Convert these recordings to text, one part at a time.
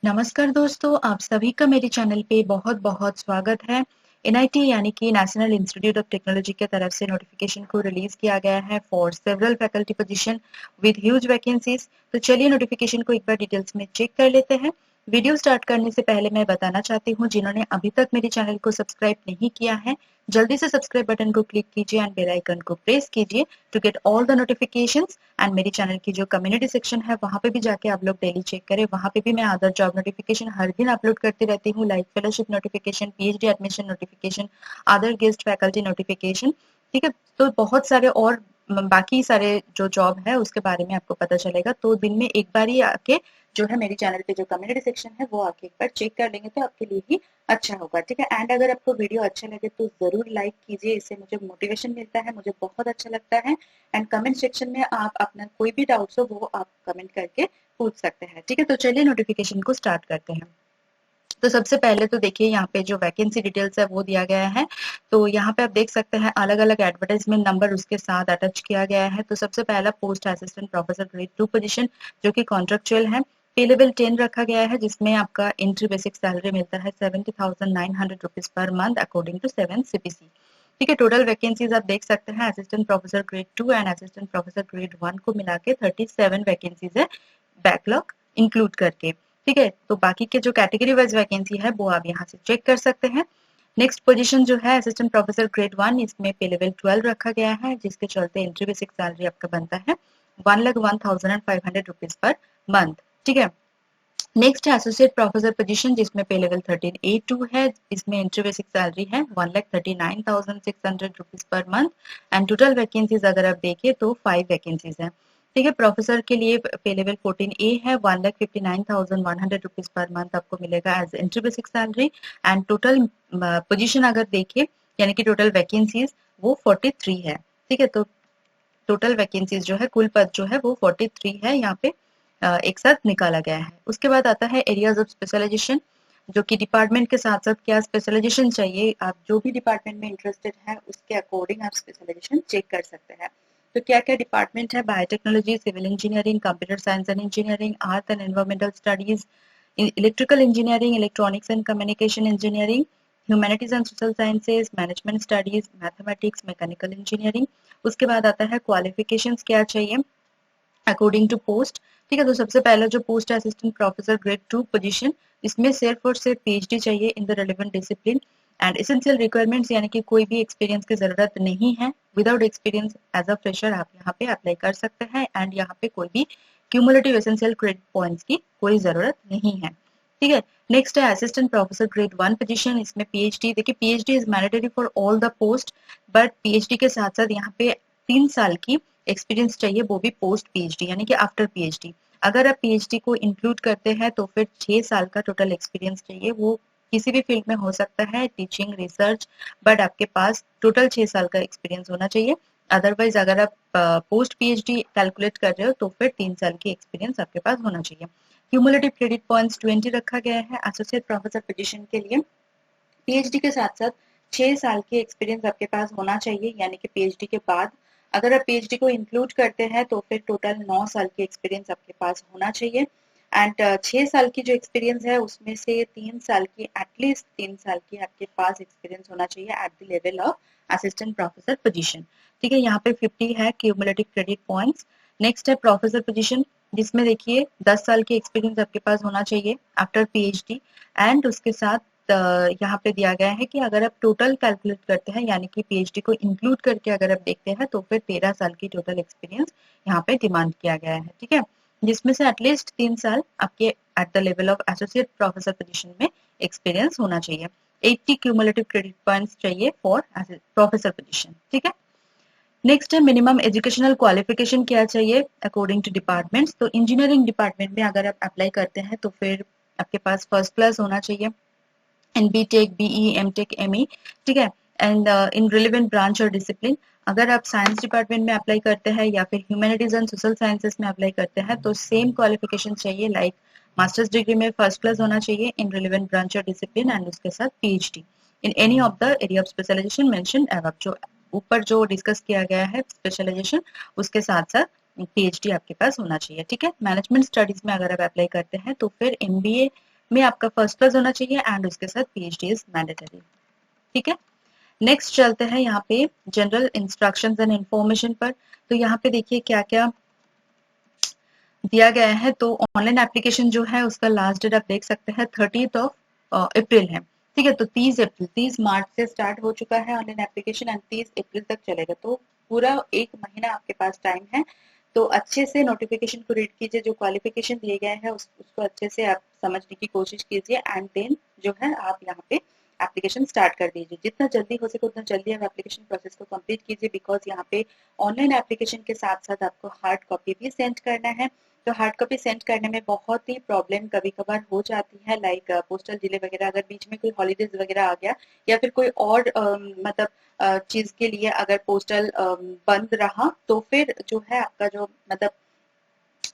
नमस्कार दोस्तों, आप सभी का मेरे चैनल पे बहुत-बहुत स्वागत है। एनआईटी यानी कि नेशनल इंस्टीट्यूट ऑफ टेक्नोलॉजी की तरफ से नोटिफिकेशन को रिलीज किया गया है for several faculty position with huge vacancies. तो चलिए नोटिफिकेशन को एक बार डिटेल्स में चेक कर लेते हैं। वीडियो स्टार्ट करने से पहले मैं बताना चाहती हूँ, जिन्होंने अभी तक मेरे चैनल को सब्सक्राइब नहीं किया है, जल्दी से सब्सक्राइब बटन को क्लिक कीजिए एंड बेल आइकन को प्रेस कीजिए to get all the notifications. And मेरे चैनल की जो कम्युनिटी सेक्शन है वहां पे भी जाके आप लोग डेली चेक करें। वहां पे भी मैं अदर जॉब नोटिफिकेशन हर दिन अपलोड करती रहती हूँ, like fellowship notification, PhD admission notification, other guest faculty notification. ठीक है, तो बहुत सारे और बाकी सारे जो जॉब है उसके बारे में आपको पता चलेगा। तो दिन में एक बार ही आके जो है मेरे चैनल पे जो कम्युनिटी सेक्शन है वो आके एक बार चेक कर लेंगे तो आपके लिए ही अच्छा होगा। ठीक है, एंड अगर आपको वीडियो अच्छा लगे तो जरूर लाइक कीजिए, इससे मुझे मोटिवेशन मिलता है, मुझे बहुत अच्छा लगता है। एंड कमेंट सेक्शन में आप अपना कोई भी डाउट्स हो वो आप कमेंट करके पूछ सकते हैं। ठीक है, तो चलिए नोटिफिकेशन को स्टार्ट करते हैं। तो सबसे पहले तो देखिए यहाँ पे जो वैकेंसी डिटेल्स है वो दिया गया है। तो यहाँ पे आप देख सकते हैं अलग अलग एडवर्टाइजमेंट नंबर उसके साथ अटैच किया गया है। तो सबसे पहला post assistant professor grade 2 position, जो कि कॉन्ट्रेक्चुअल है। पे लेवल 10 रखा गया है, जिसमें आपका एंट्री बेसिक सैलरी मिलता है 70,900 rupees per month according to 7 CPC. ठीक है, टोटल वैकेंसीज आप देख सकते हैं assistant professor grade 2 and assistant professor grade 1 को मिला के 37 वैकेंसीज है, बैकलॉग इंक्लूड करके। ठीक है, तो बाकी के जो कैटेगरी वाइज वैकेंसी है वो आप यहाँ से चेक कर सकते हैं। नेक्स्ट पोजीशन जो है असिस्टेंट प्रोफेसर ग्रेड 1, इसमें पे लेवल 12 रखा गया है, जिसके चलते एंट्री बेसिक सैलरी आपका बनता है 1,01,500 रुपीज पर मंथ। ठीक है, नेक्स्ट है एसोसिएट प्रोफेसर पोजीशन, जिसमें पे लेवल 13A2 है, इसमें एंट्री बेसिक सैलरी है 1,39,600 rupees per month. And total vacancies अगर आप देखिए तो 5 वैकेंसीज हैं। ठीक है, प्रोफेसर के लिए पे लेवल 14A है, 1,59,100 रुपीज पर मंथ आपको मिलेगा as entry basic salary. And total position अगर देखिए यानी कि टोटल वैकेंसीज वो 43 है। ठीक है, तो टोटल वैकेंसीज जो है, कुल पद जो है वो 43 है यहाँ पे एक साथ निकाला गया है। उसके बाद आता है एरियाज ऑफ स्पेशलाइजेशन, जो कि डिपार्टमेंट के साथ साथ क्या स्पेशलाइजेशन चाहिए, आप जो भी डिपार्टमेंट में इंटरेस्टेड है उसके अकॉर्डिंग आप स्पेशलाइजेशन चेक कर सकते हैं। तो क्या क्या डिपार्टमेंट है, biotechnology, civil engineering, computer science and engineering, earth and environmental studies, electrical engineering, electronics and communication engineering, humanities and social sciences, management studies, mathematics, mechanical engineering. उसके बाद आता है क्वालिफिकेशंस क्या चाहिए अकॉर्डिंग टू पोस्ट। ठीक है, तो सबसे पहला जो पोस्ट है असिस्टेंट प्रोफेसर ग्रेड 2 पोजीशन, इसमें सिर्फ और सिर्फ पीएचडी चाहिए in the relevant discipline. And essential requirements यानी कि कोई भी एक्सपीरियंस की जरूरत नहीं है। Without experience as a fresher आप यहाँ पे अप्लाई कर सकते हैं। एंड यहाँ पे कोई भी क्यूमुलेटिव एसेंशियल क्रेडिट पॉइंट्स की कोई जरूरत नहीं है। ठीक है, नेक्स्ट है असिस्टेंट प्रोफेसर ग्रेड 1 पोजीशन, इसमें पीएचडी। देखिए PhD is mandatory for all the post, but PhD के साथ साथ यहाँ पे 3 साल की एक्सपीरियंस चाहिए, वो भी पोस्ट पीएचडी यानी कि आफ्टर पीएचडी। अगर आप पीएचडी को इंक्लूड करते हैं तो फिर 6 साल का टोटल एक्सपीरियंस चाहिए। वो किसी भी फील्ड में हो सकता है, टीचिंग, रिसर्च, बट आपके पास टोटल 6 साल का एक्सपीरियंस होना चाहिए। अदरवाइज अगर आप पोस्ट पीएचडी कैलकुलेट कर रहे हो तो फिर 3 साल की एक्सपीरियंस आपके पास होना चाहिए। क्यूमुलेटिव क्रेडिट पॉइंट्स 20 रखा गया है एसोसिएट प्रोफेसर पोजीशन के लिए। पीएचडी के साथ साथ 6 साल की एक्सपीरियंस आपके पास होना चाहिए, यानी कि पीएचडी के बाद अगर आप पीएचडी को इंक्लूड करते हैं तो फिर टोटल 9 साल की एक्सपीरियंस आपके पास होना चाहिए। एंड 6 साल की जो एक्सपीरियंस है उसमें से 3 साल की, एटलीस्ट 3 साल की आपके पास एक्सपीरियंस होना चाहिए at the level of assistant professor position. ठीक है, यहाँ पे 50 है क्यूमुलेटिव क्रेडिट पॉइंट्स। नेक्स्ट है प्रोफेसर पोजीशन, जिसमें देखिए 10 साल की एक्सपीरियंस आपके पास होना चाहिए आफ्टर पीएचडी। एंड उसके साथ यहाँ पे दिया गया है कि अगर आप टोटल कैलकुलेट करते हैं यानी कि पीएचडी को इंक्लूड करके अगर आप देखते हैं तो फिर 13 साल की टोटल एक्सपीरियंस यहाँ पे डिमांड किया गया है। ठीक है, जिसमें से एटलीस्ट 3 साल आपके at the level of associate professor position में एक्सपीरियंस होना चाहिए। 80 क्यूमुलेटिव क्रेडिट पॉइंट्स चाहिए फॉर प्रोफेसर पोजीशन। ठीक है, नेक्स्ट है मिनिमम एजुकेशनल क्वालिफिकेशन क्या चाहिए अकॉर्डिंग टू डिपार्टमेंट्स। तो इंजीनियरिंग डिपार्टमेंट में अगर आप अप्लाई करते हैं तो फिर आपके पास फर्स्ट क्लास होना चाहिए इन बीटेक, बीई, एमटेक, एमई। ठीक है, एंड इन रिलेवेंट ब्रांच और डिसिप्लिन। अगर आप साइंस डिपार्टमेंट में अप्लाई करते हैं या फिर ह्यूमैनिटीज एंड सोशल साइंसेस में अप्लाई करते हैं तो सेम क्वालिफिकेशन चाहिए, लाइक मास्टर्स डिग्री में फर्स्ट क्लास होना चाहिए इन रिलेवेंट ब्रांच और डिसिप्लिन एंड उसके साथ PhD in any of the area of specialisation mentioned above. जो ऊपर जो डिस्कस किया गया है स्पेशलाइजेशन, उसके साथ साथ पीएचडी आपके पास होना चाहिए। ठीक है, मैनेजमेंट स्टडीज में अगर आप अप्लाई करते हैं तो फिर एमबीए में आपका फर्स्ट क्लास होना चाहिए एंड उसके साथ पीएचडी इज मैंडेटरी। ठीक है, नेक्स्ट चलते हैं यहाँ पे जनरल इंस्ट्रक्शंस एंड इंफॉर्मेशन पर। तो यहाँ पे देखिए क्या क्या दिया गया है। तो ऑनलाइन एप्लीकेशन जो है उसका लास्ट डेट आप देख सकते हैं 30th ऑफ अप्रैल है। ठीक है, तो 30 मार्च से स्टार्ट हो चुका है ऑनलाइन एप्लीकेशन एंड 30 अप्रैल तक चलेगा। तो पूरा एक महीना आपके पास टाइम है। तो अच्छे से नोटिफिकेशन को रीड कीजिए, जो क्वालिफिकेशन दिए गए हैं उसको अच्छे से आप समझने की कोशिश कीजिए एंड देन जो है आप यहाँ पे एप्लीकेशन स्टार्ट कर दीजिए। जितना जल्दी हो सके उतना जल्दी आप एप्लीकेशन प्रोसेस को कंप्लीट कीजिए, बिकॉज यहाँ पे ऑनलाइन एप्लीकेशन के साथ साथ आपको हार्ड कॉपी भी सेंड करना है। तो हार्ड कॉपी सेंड करने में बहुत ही प्रॉब्लम कभी कभार हो जाती है, लाइक पोस्टल डिले वगैरह, अगर बीच में कोई हॉलीडेज वगैरह आ गया या फिर कोई और मतलब चीज के लिए अगर पोस्टल बंद रहा तो फिर जो है आपका जो मतलब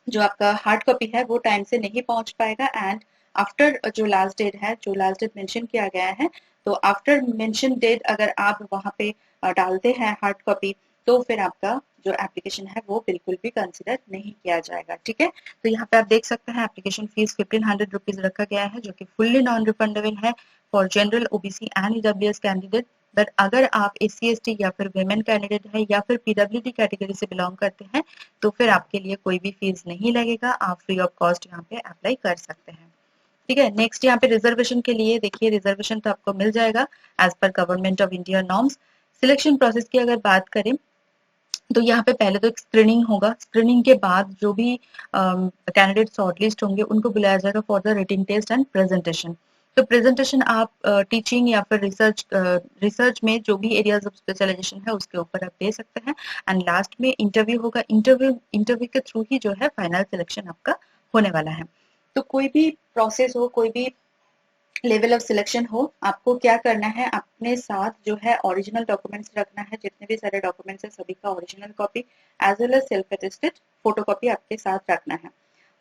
जो आपका हार्ड कॉपी है वो टाइम से नहीं पहुंच पाएगा। एंड आफ्टर जो लास्ट डेट है, जो लास्ट डेट मेंशन किया गया है, तो आफ्टर मेंशन डेट अगर आप वहां पे डालते हैं हार्ड कॉपी तो फिर आपका जो एप्लीकेशन है वो बिल्कुल भी कंसिडर नहीं किया जाएगा। ठीक है, तो यहाँ पे आप देख सकते हैं एप्लीकेशन फीस 1500 रुपीज रखा गया है, जो कि फुल्ली नॉन रिफंडेबल है for general, OBC and EWS candidate. But अगर आप SC ST या फिर वुमेन कैंडिडेट है या फिर PWD कैटेगरी से बिलोंग करते हैं तो फिर आपके लिए कोई भी फीस नहीं लगेगा, आप फ्री ऑफ कॉस्ट यहाँ पे अप्लाई कर सकते हैं। ठीक है, नेक्स्ट यहाँ पे रिजर्वेशन के लिए देखिए, रिजर्वेशन तो आपको मिल जाएगा as per government of India norms. Selection process की अगर बात करें तो यहाँ पे पहले तो एक स्क्रीनिंग होगा, स्क्रीनिंग के बाद जो भी कैंडिडेट शॉर्टलिस्ट होंगे उनको बुलाया जाएगा for the written test and presentation. तो प्रेजेंटेशन आप टीचिंग या फिर रिसर्च में जो भी एरियाज ऑफ स्पेशलाइजेशन है उसके ऊपर आप दे सकते हैं। एंड लास्ट में इंटरव्यू होगा, इंटरव्यू के थ्रू ही जो है फाइनल सिलेक्शन आपका होने वाला है। तो कोई भी प्रोसेस हो, कोई भी लेवल ऑफ सिलेक्शन हो, आपको क्या करना है, अपने साथ जो है ओरिजिनल डॉक्यूमेंट्स रखना है। जितने भी सारे डॉक्यूमेंट्स है सभी का original copy as well as self attested photocopy आपके साथ रखना है।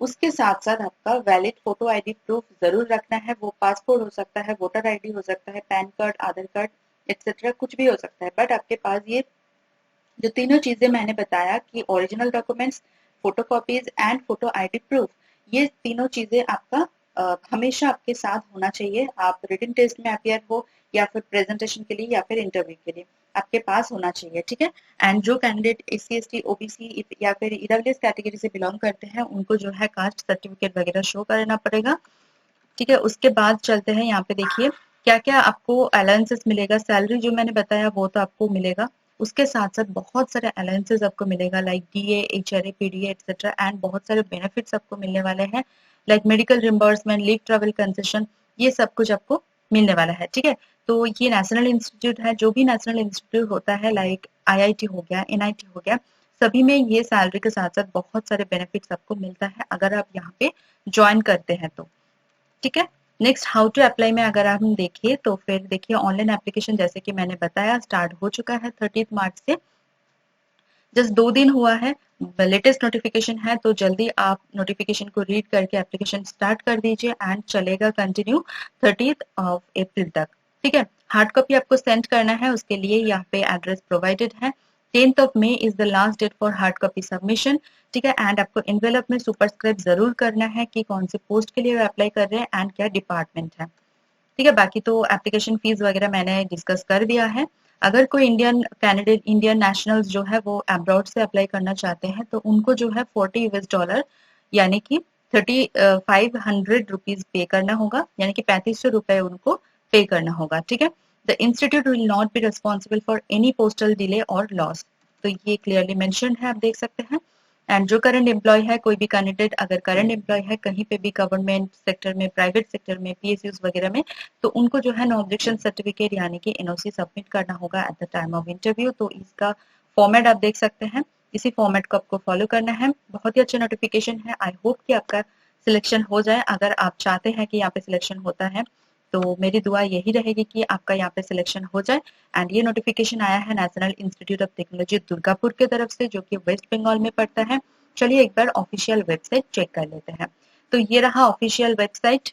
उसके साथ साथ आपका वैलिड फोटो आईडी प्रूफ जरूर रखना है। वो पासपोर्ट हो सकता है, वोटर आईडी हो सकता है, पैन कार्ड, आधार कार्ड एक्सेट्रा कुछ भी हो सकता है। बट आपके पास ये जो तीनों चीजें मैंने बताया कि original documents, photo copies and photo ID proof, ये तीनों चीजें आपका हमेशा आपके साथ होना चाहिए। आप रिटन टेस्ट में अपियर हो या फिर प्रेजेंटेशन के लिए या फिर इंटरव्यू के लिए आपके पास होना चाहिए। ठीक है, एंड जो कैंडिडेट SC ST OBC या फिर ईडब्ल्यूएस कैटेगरी से बिलोंग करते हैं उनको जो है कास्ट सर्टिफिकेट वगैरह शो करना पड़ेगा। ठीक है, उसके बाद चलते हैं यहाँ पे देखिए क्या क्या आपको अलाउंसेस मिलेगा। सैलरी जो मैंने बताया वो तो आपको मिलेगा, उसके साथ साथ बहुत सारे अलाउंसेस आपको मिलेगा like DA HRA PDA etcetera and बहुत सारे बेनिफिट्स आपको मिलने वाले हैं like medical reimbursement, leave travel concession, ये सब कुछ आपको मिलने वाला है। ठीक है, तो ये नेशनल इंस्टीट्यूट है, जो भी नेशनल इंस्टीट्यूट होता है लाइक IIT हो गया, NIT हो गया, सभी में ये सैलरी के साथ साथ बहुत सारे बेनिफिट्स आपको मिलता है अगर आप यहाँ पे ज्वाइन करते हैं तो। ठीक है, नेक्स्ट हाउ टू अप्लाई में अगर हम देखिए तो फिर देखिए ऑनलाइन एप्लीकेशन जैसे कि मैंने बताया स्टार्ट हो चुका है 30 मार्च से, जस्ट 2 दिन हुआ है, लेटेस्ट नोटिफिकेशन है। तो जल्दी आप नोटिफिकेशन को रीड करके एप्लीकेशन स्टार्ट कर दीजिए एंड चलेगा कंटिन्यू 30th ऑफ अप्रैल तक। ठीक है, हार्ड कॉपी आपको सेंड करना है, उसके लिए यहाँ पे एड्रेस प्रोवाइडेड है। 10th of May is the last date for hard copy submission. ठीक है, एंड आपको एनवेलप में सुपरस्क्राइब जरूर करना है कि कौन से पोस्ट के लिए अप्लाई कर रहे हैं एंड क्या डिपार्टमेंट है। ठीक है, बाकी तो एप्लीकेशन फीस वगैरह मैंने डिस्कस कर दिया है। अगर कोई इंडियन कैंडिडेट, इंडियन नेशनल्स जो है वो अब्रॉड से अप्लाई करना चाहते हैं तो उनको जो है $40 यानी कि 3500 रुपीज पे करना होगा, यानी कि 3500 रुपए उनको पे करना होगा। ठीक है, the institute will not be responsible for any postal delay और लॉस, तो ये क्लियरली मेंशन्ड है, आप देख सकते हैं। एंड जो करंट एम्प्लॉय है, कोई भी कैंडिडेट अगर करंट एम्प्लॉय है कहीं पे भी गवर्नमेंट सेक्टर में, प्राइवेट सेक्टर में, PSUs वगैरह में, तो उनको जो है नो ऑब्जेक्शन सर्टिफिकेट यानी कि NOC सबमिट करना होगा at the time of interview. तो इसका फॉर्मेट आप देख सकते हैं, इसी फॉर्मेट को आपको फॉलो करना है। बहुत ही अच्छा नोटिफिकेशन है, आई होप कि आपका सिलेक्शन हो जाए। अगर आप चाहते हैं कि यहाँ पे सिलेक्शन होता है तो मेरी दुआ यही रहेगी कि आपका यहाँ पे सिलेक्शन हो जाए। एंड ये नोटिफिकेशन आया है national institute of technology Durgapur की तरफ से, जो कि वेस्ट बंगाल में पड़ता है। चलिए एक बार ऑफिशियल वेबसाइट चेक कर लेते हैं। तो ये रहा ऑफिशियल वेबसाइट।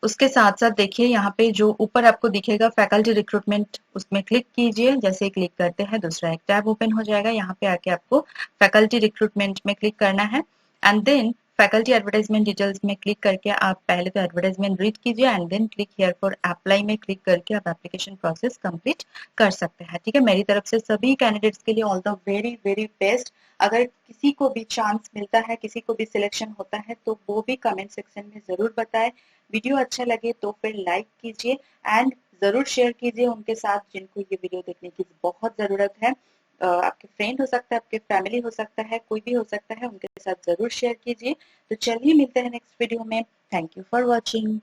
उसके साथ साथ देखिए यहाँ पे जो ऊपर आपको दिखेगा फैकल्टी रिक्रूटमेंट, उसमें क्लिक कीजिए। जैसे क्लिक करते हैं दूसरा एक टैब ओपन हो जाएगा। यहाँ पे आके आपको फैकल्टी रिक्रूटमेंट में क्लिक करना है and then faculty advertisement details में क्लिक करके आप पहले तो एडवर्टाइजमेंट रीड कीजिए and then click here for apply में क्लिक करके आप एप्लीकेशन प्रोसेस कंप्लीट कर सकते हैं। ठीक है, मेरी तरफ से सभी कैंडिडेट्स के लिए all the very very best. अगर किसी को भी चांस मिलता है, किसी को भी सिलेक्शन होता है तो वो भी कमेंट सेक्शन में जरूर बताएं। वीडियो अच्छा लगे तो फिर लाइक कीजिए एंड जरूर शेयर कीजिए उनके साथ जिनको ये वीडियो देखने की बहुत जरूरत है। आपके फ्रेंड हो सकता है, आपके फैमिली हो सकता है, कोई भी हो सकता है, उनके साथ जरूर शेयर कीजिए। तो चलिए मिलते हैं नेक्स्ट वीडियो में। Thank you for watching.